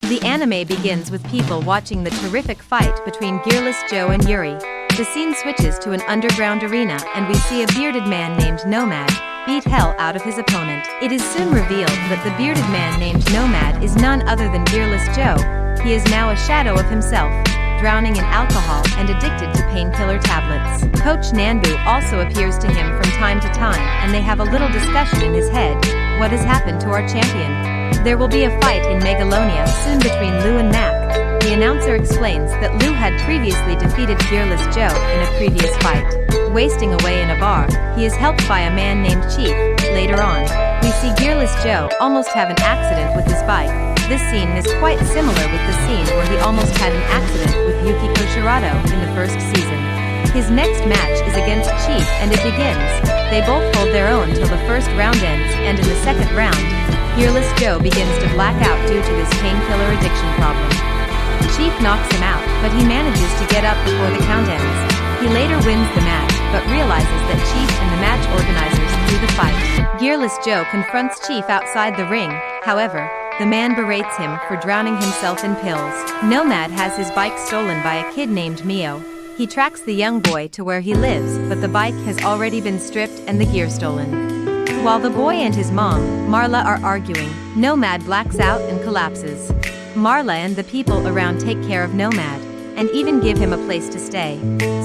The anime begins with people watching the terrific fight between Gearless Joe and Yuri. The scene switches to an underground arena and we see a bearded man named Nomad beat hell out of his opponent. It is soon revealed that the bearded man named Nomad is none other than Gearless Joe. He is now a shadow of himself, drowning in alcohol and addicted to painkiller tablets. Coach Nanbu also appears to him from time to time and they have a little discussion in his head. What has happened to our champion? There will be a fight in Megalonia soon between Lou and Mac. The announcer explains that Lou had previously defeated Gearless Joe in a previous fight. Wasting away in a bar, he is helped by a man named Chief. Later on, we see Gearless Joe almost have an accident with his bike. This scene is quite similar with the scene where he almost had an accident with Yukiko Shirato in the first season. His next match is against Chief and it begins. They both hold their own till the first round ends, and in the second round, Gearless Joe begins to black out due to this painkiller addiction problem. Chief knocks him out, but he manages to get up before the count ends. He later wins the match, but realizes that Chief and the match organizers threw the fight. Gearless Joe confronts Chief outside the ring, however, the man berates him for drowning himself in pills. Nomad has his bike stolen by a kid named Mio. He tracks the young boy to where he lives, but the bike has already been stripped and the gear stolen. While the boy and his mom, Marla, are arguing, Nomad blacks out and collapses. Marla and the people around take care of Nomad, and even give him a place to stay.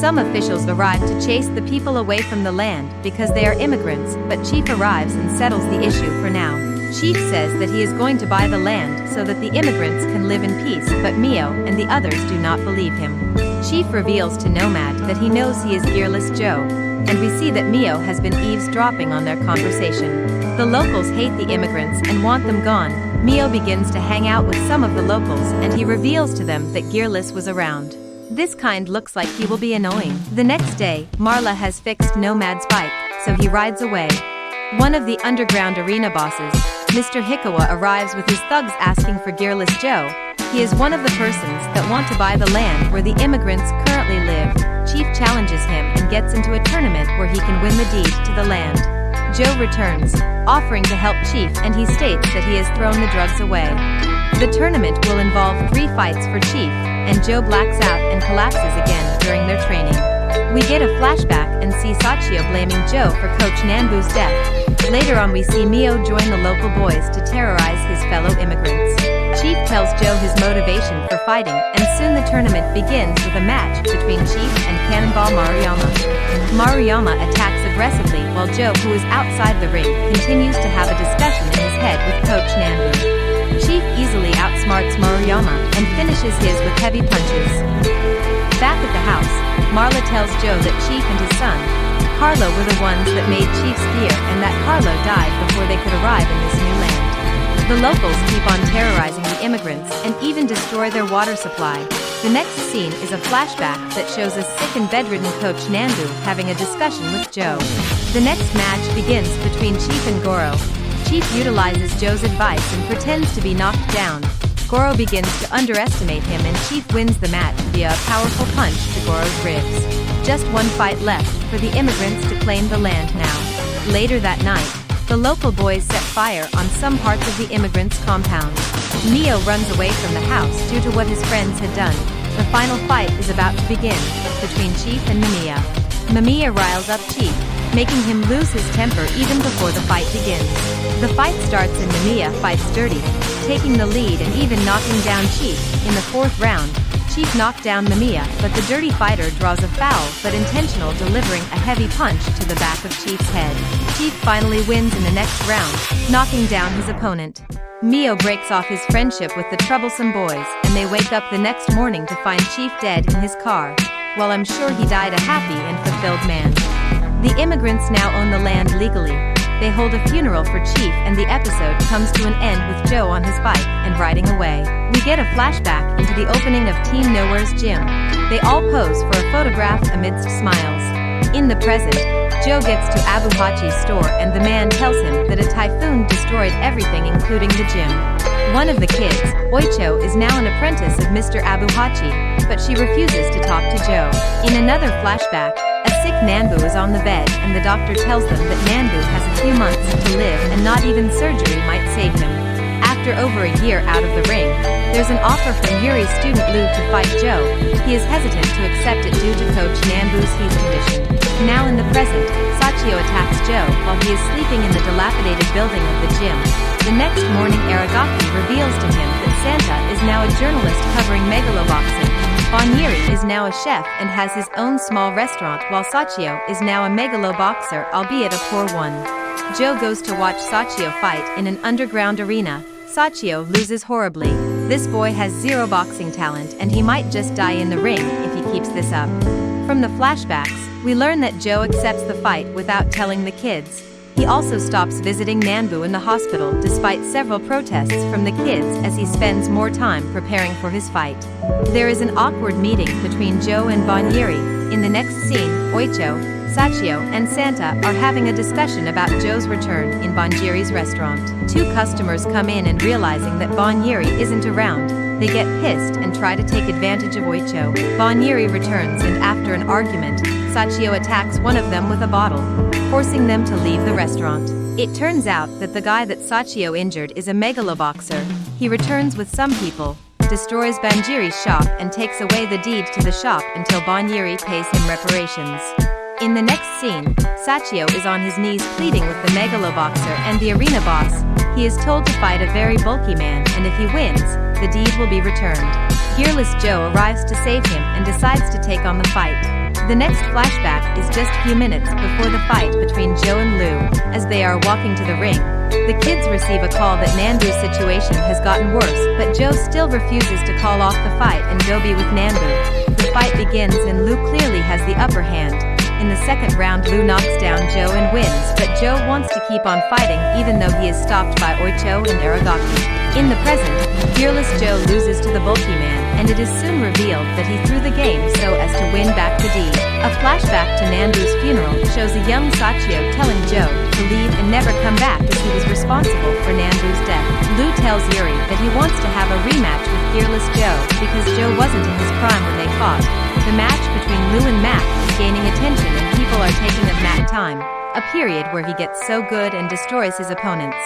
Some officials arrive to chase the people away from the land because they are immigrants, but Chief arrives and settles the issue for now. Chief says that he is going to buy the land so that the immigrants can live in peace, but Mio and the others do not believe him. Chief reveals to Nomad that he knows he is Gearless Joe, and we see that Mio has been eavesdropping on their conversation. The locals hate the immigrants and want them gone. Mio begins to hang out with some of the locals and he reveals to them that Gearless was around. This kind looks like he will be annoying. The next day, Marla has fixed Nomad's bike, so he rides away. One of the underground arena bosses, Mr. Hikawa, arrives with his thugs asking for Gearless Joe. He is one of the persons that want to buy the land where the immigrants currently live. Chief challenges him and gets into a tournament where he can win the deed to the land. Joe returns, offering to help Chief, and he states that he has thrown the drugs away. The tournament will involve 3 fights for Chief, and Joe blacks out and collapses again during their training. We get a flashback and see Sachio blaming Joe for Coach Nanbu's death. Later on we see Mio join the local boys to terrorize his fellow immigrants. Chief tells Joe his motivation for fighting, and soon the tournament begins with a match between Chief and Cannonball Maruyama. Maruyama attacks aggressively while Joe, who is outside the ring, continues to have a discussion in his head with Coach Nanbu. Chief easily outsmarts Maruyama and finishes his with heavy punches. Back at the house, Marla tells Joe that Chief and his son, Carlo, were the ones that made Chief's gear and that Carlo died before they could arrive in this new land. The locals keep on terrorizing the immigrants and even destroy their water supply. The next scene is a flashback that shows a sick and bedridden Coach Nanbu having a discussion with Joe. The next match begins between Chief and Goro. Chief utilizes Joe's advice and pretends to be knocked down. Goro begins to underestimate him and Chief wins the match via a powerful punch to Goro's ribs. Just one fight left for the immigrants to claim the land now. Later that night, the local boys set fire on some parts of the immigrants' compound. Mio runs away from the house due to what his friends had done. The final fight is about to begin between Chief and Mamiya. Mamiya riles up Chief, making him lose his temper even before the fight begins. The fight starts and Mamiya fights dirty, taking the lead and even knocking down Chief. In the 4th round, Chief knocked down Mamiya, but the dirty fighter draws a foul but intentional, delivering a heavy punch to the back of Chief's head. Chief finally wins in the next round, knocking down his opponent. Mio breaks off his friendship with the troublesome boys, and they wake up the next morning to find Chief dead in his car. While I'm sure he died a happy and fulfilled man. The immigrants now own the land legally. They hold a funeral for Chief and the episode comes to an end with Joe on his bike and riding away. We get a flashback into the opening of Team Nowhere's gym. They all pose for a photograph amidst smiles. In the present, Joe gets to Abuhachi's store and the man tells him that a typhoon destroyed everything including the gym. One of the kids, Oicho, is now an apprentice of Mr. Abuhachi, but she refuses to talk to Joe. In another flashback, a sick Nanbu is on the bed and the doctor tells them that Nanbu has a few months to live and not even surgery might save him. After after over a year out of the ring, there's an offer from Yuri's student Lu to fight Joe. He is hesitant to accept it due to coach Nanbu's heat condition. Now in the present, Sachio attacks Joe while he is sleeping in the dilapidated building of the gym. The next morning Aragaki reveals to him that Santa is now a journalist covering megaloboxing. Bonyeri is now a chef and has his own small restaurant while Sachio is now a megaloboxer, albeit a poor one. Joe goes to watch Sachio fight in an underground arena. Sachio loses horribly. This boy has zero boxing talent and he might just die in the ring if he keeps this up. From the flashbacks, we learn that Joe accepts the fight without telling the kids. He also stops visiting Nanbu in the hospital despite several protests from the kids as he spends more time preparing for his fight. There is an awkward meeting between Joe and Bonyeri. In the next scene, Oicho, Sachio, and Santa are having a discussion about Joe's return in Bonyeri's restaurant. Two customers come in and realizing that Bonyeri isn't around, they get pissed and try to take advantage of Oicho. Bonyeri returns and after an argument, Sachio attacks one of them with a bottle, forcing them to leave the restaurant. It turns out that the guy that Sachio injured is a megaloboxer. He returns with some people, destroys Bonyeri's shop and takes away the deed to the shop until Bonyeri pays him reparations. In the next scene, Sachio is on his knees pleading with the megaloboxer and the arena boss. He is told to fight a very bulky man and if he wins, the deed will be returned. Gearless Joe arrives to save him and decides to take on the fight. The next flashback is just a few minutes before the fight between Joe and Lu. As they are walking to the ring, the kids receive a call that Nanbu's situation has gotten worse, but Joe still refuses to call off the fight and go be with Nanbu. The fight begins and Lu clearly has the upper hand. In the second round Lu knocks down Joe and wins, but Joe wants to keep on fighting even though he is stopped by Oicho and Aragaki. In the present, Fearless Joe loses to the bulky man, and it is soon revealed that he threw the game so as to win back the deed. A flashback to Nanbu's funeral shows a young Sachio telling Joe to leave and never come back as he was responsible for Nanbu's death. Lu tells Yuri that he wants to have a rematch with Fearless Joe because Joe wasn't in his prime when they fought. The match between Lu and Mac is gaining attention and people are taking of Mac time, a period where he gets so good and destroys his opponents.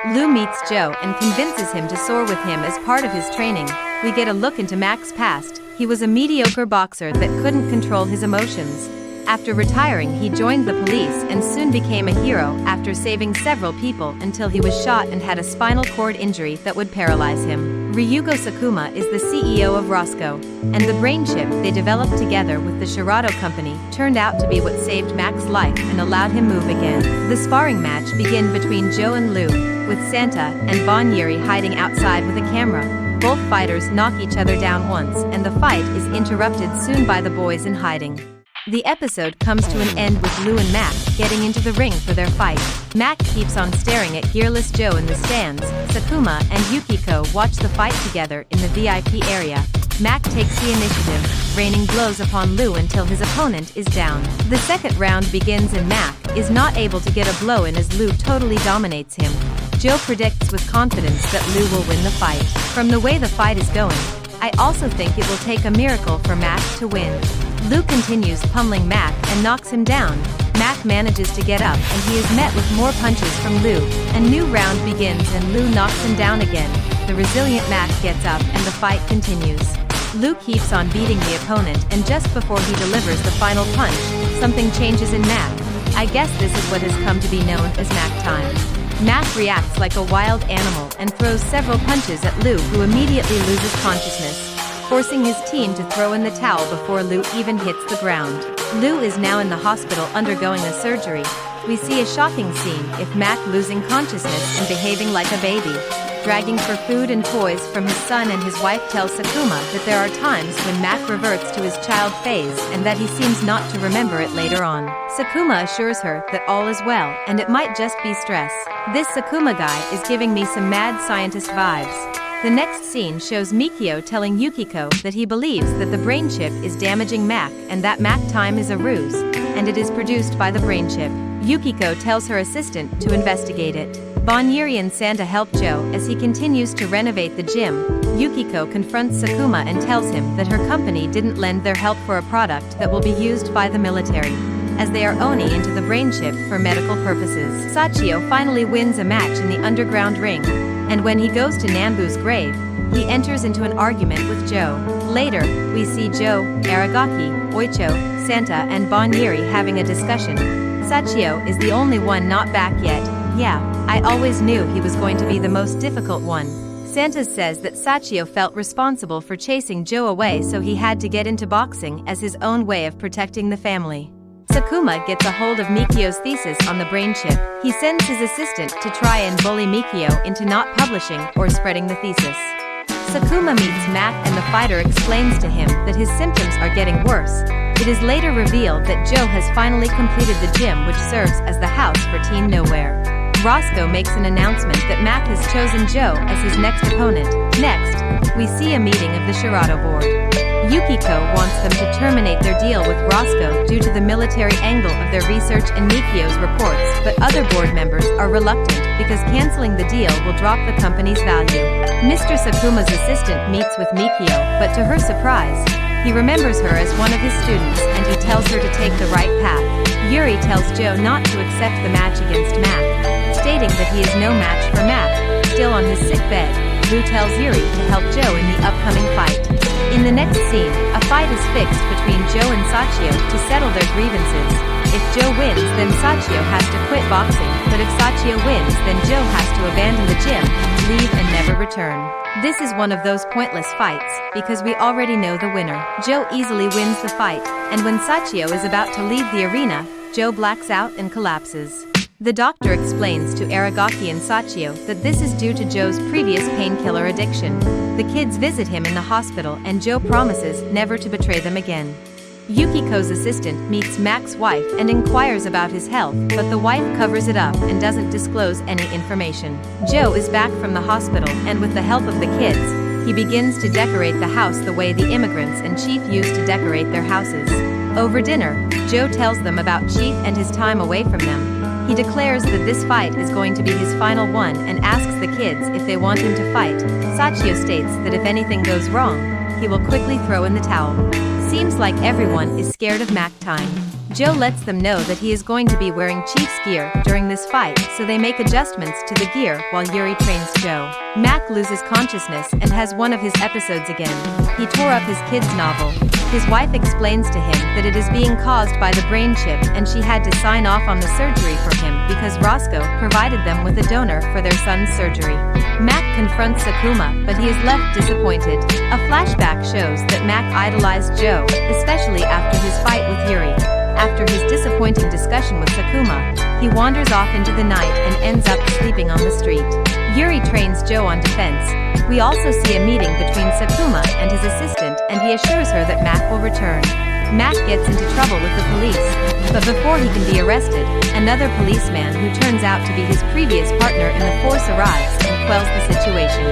Lu meets Joe and convinces him to soar with him as part of his training. We get a look into Mac's past. He was a mediocre boxer that couldn't control his emotions. After retiring, he joined the police and soon became a hero after saving several people until he was shot and had a spinal cord injury that would paralyze him. Ryugo Sakuma is the CEO of Roscoe, and the brain chip they developed together with the Shirato company turned out to be what saved Mac's life and allowed him move again. The sparring match began between Joe and Lu, with Santa and Bonyeri hiding outside with a camera. Both fighters knock each other down once, and the fight is interrupted soon by the boys in hiding. The episode comes to an end with Lu and Mac getting into the ring for their fight. Mac keeps on staring at Gearless Joe in the stands. Sakuma and Yukiko watch the fight together in the VIP area. Mac takes the initiative, raining blows upon Lu until his opponent is down. The second round begins and Mac is not able to get a blow in as Lu totally dominates him. Joe predicts with confidence that Lu will win the fight. From the way the fight is going, I also think it will take a miracle for Mac to win. Lu continues pummeling Mac and knocks him down. Mac manages to get up and he is met with more punches from Lu. A new round begins and Lu knocks him down again. The resilient Mac gets up and the fight continues. Lu keeps on beating the opponent and just before he delivers the final punch, something changes in Mac. I guess this is what has come to be known as Mac time. Mac reacts like a wild animal and throws several punches at Lu, who immediately loses consciousness, forcing his team to throw in the towel before Lu even hits the ground. Lu is now in the hospital undergoing a surgery. We see a shocking scene of Mac losing consciousness and behaving like a baby, dragging for food and toys from his son, and his wife tells Sakuma that there are times when Mac reverts to his child phase and that he seems not to remember it later on. Sakuma assures her that all is well and it might just be stress. This Sakuma guy is giving me some mad scientist vibes. The next scene shows Mikio telling Yukiko that he believes that the brain chip is damaging Mac and that Mac time is a ruse, and it is produced by the brain chip. Yukiko tells her assistant to investigate it. Bonyeri and Santa help Joe as he continues to renovate the gym. Yukiko confronts Sakuma and tells him that her company didn't lend their help for a product that will be used by the military, as they are owning into the brain chip for medical purposes. Sachio finally wins a match in the underground ring. and when he goes to Nambu's grave, he enters into an argument with Joe. Later, we see Joe, Aragaki, Oicho, Santa and Bon Yuri having a discussion. Sachio is the only one not back yet. Yeah, I always knew he was going to be the most difficult one. Santa says that Sachio felt responsible for chasing Joe away, so he had to get into boxing as his own way of protecting the family. Sakuma gets a hold of Mikio's thesis on the brain chip. He sends his assistant to try and bully Mikio into not publishing or spreading the thesis. Sakuma meets Mac and the fighter explains to him that his symptoms are getting worse. It is later revealed that Joe has finally completed the gym, which serves as the house for Team Nowhere. Roscoe makes an announcement that Mac has chosen Joe as his next opponent. Next, we see a meeting of the Shirato board. Yukiko wants them to terminate their deal with Roscoe due to the military angle of their research and Mikio's reports, but other board members are reluctant because canceling the deal will drop the company's value. Mr. Sakuma's assistant meets with Mikio, but to her surprise, he remembers her as one of his students and he tells her to take the right path. Yuri tells Joe not to accept the match against Mac, stating that he is no match for Mac. Still on his sick bed, Lou tells Yuri to help Joe in the upcoming fight. In the next scene, a fight is fixed between Joe and Sachio to settle their grievances. If Joe wins, then Sachio has to quit boxing, but if Sachio wins, then Joe has to abandon the gym, leave and never return. This is one of those pointless fights, because we already know the winner. Joe easily wins the fight, and when Sachio is about to leave the arena, Joe blacks out and collapses. The doctor explains to Aragaki and Sachio that this is due to Joe's previous painkiller addiction. The kids visit him in the hospital and Joe promises never to betray them again. Yukiko's assistant meets Mac's wife and inquires about his health, but the wife covers it up and doesn't disclose any information. Joe is back from the hospital and with the help of the kids, he begins to decorate the house the way the immigrants and Chief used to decorate their houses. Over dinner, Joe tells them about Chief and his time away from them. He declares that this fight is going to be his final one and asks the kids if they want him to fight. Sachio states that if anything goes wrong, he will quickly throw in the towel. Seems like everyone is scared of Mac time. Joe lets them know that he is going to be wearing Chief's gear during this fight, so they make adjustments to the gear while Yuri trains Joe. Mac loses consciousness and has one of his episodes again. He tore up his kid's novel. His wife explains to him that it is being caused by the brain chip and she had to sign off on the surgery for him because Roscoe provided them with a donor for their son's surgery. Mac confronts Sakuma, but he is left disappointed. A flashback shows that Mac idolized Joe, especially after his fight with Yuri. After his disappointing discussion with Sakuma, he wanders off into the night and ends up sleeping on the street. Yuri trains Joe on defense. We also see a meeting between Sakuma and his assistant and he assures her that Mac will return. Mac gets into trouble with the police, but before he can be arrested, another policeman who turns out to be his previous partner in the force arrives and quells the situation.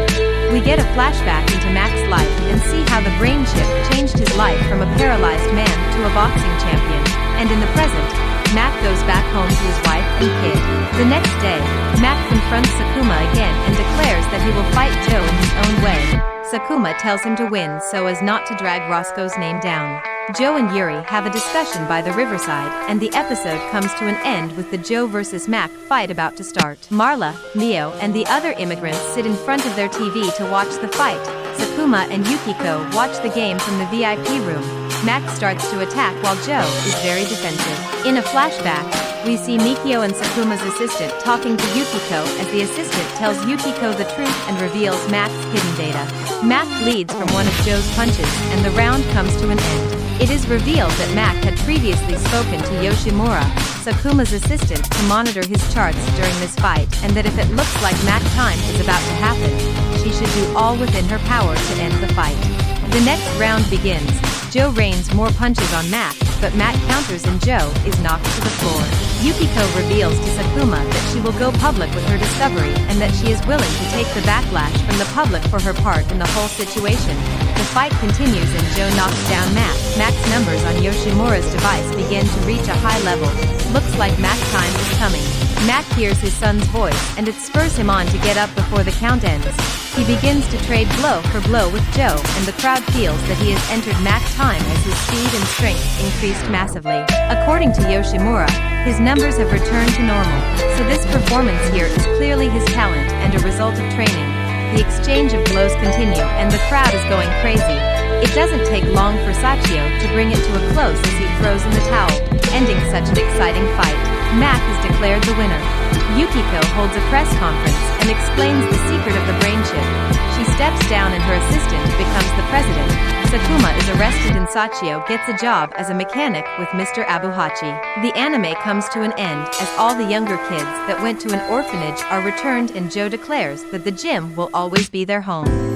We get a flashback into Mac's life and see how the brain chip changed his life from a paralyzed man to a boxing champion. And in the present, Mac goes back home to his wife and kid. The next day, Mac confronts Sakuma again and declares that he will fight Joe in his own way. Sakuma tells him to win so as not to drag Roscoe's name down. Joe and Yuri have a discussion by the riverside, and the episode comes to an end with the Joe vs. Mac fight about to start. Marla, Mio, and the other immigrants sit in front of their TV to watch the fight. Sakuma and Yukiko watch the game from the VIP room. Mac starts to attack while Joe is very defensive. In a flashback, we see Mikio and Sakuma's assistant talking to Yukiko as the assistant tells Yukiko the truth and reveals Mac's hidden data. Mac bleeds from one of Joe's punches and the round comes to an end. It is revealed that Mac had previously spoken to Yoshimura, Sakuma's assistant, to monitor his charts during this fight, and that if it looks like Mac time is about to happen, she should do all within her power to end the fight. The next round begins. Joe rains more punches on Mac, but Mac counters and Joe is knocked to the floor. Yukiko reveals to Sakuma that she will go public with her discovery and that she is willing to take the backlash from the public for her part in the whole situation. The fight continues and Joe knocks down Mac. Mac's numbers on Yoshimura's device begin to reach a high level. Looks like Mac time is coming. Mac hears his son's voice and it spurs him on to get up before the count ends. He begins to trade blow for blow with Joe, and the crowd feels that he has entered Mac time as his speed and strength increased massively. According to Yoshimura, His numbers have returned to normal, so this performance here is clearly his talent and a result of training. The exchange of blows continue and the crowd is going crazy. It doesn't take long for Sachio to bring it to a close as he throws in the towel, ending such an exciting fight. Mac is declared the winner. Yukiko holds a press conference and explains the secret of the brain chip. She steps down and her assistant becomes the president. Sakuma is arrested and Sachio gets a job as a mechanic with Mr. Abuhachi. The anime comes to an end as all the younger kids that went to an orphanage are returned and Joe declares that the gym will always be their home.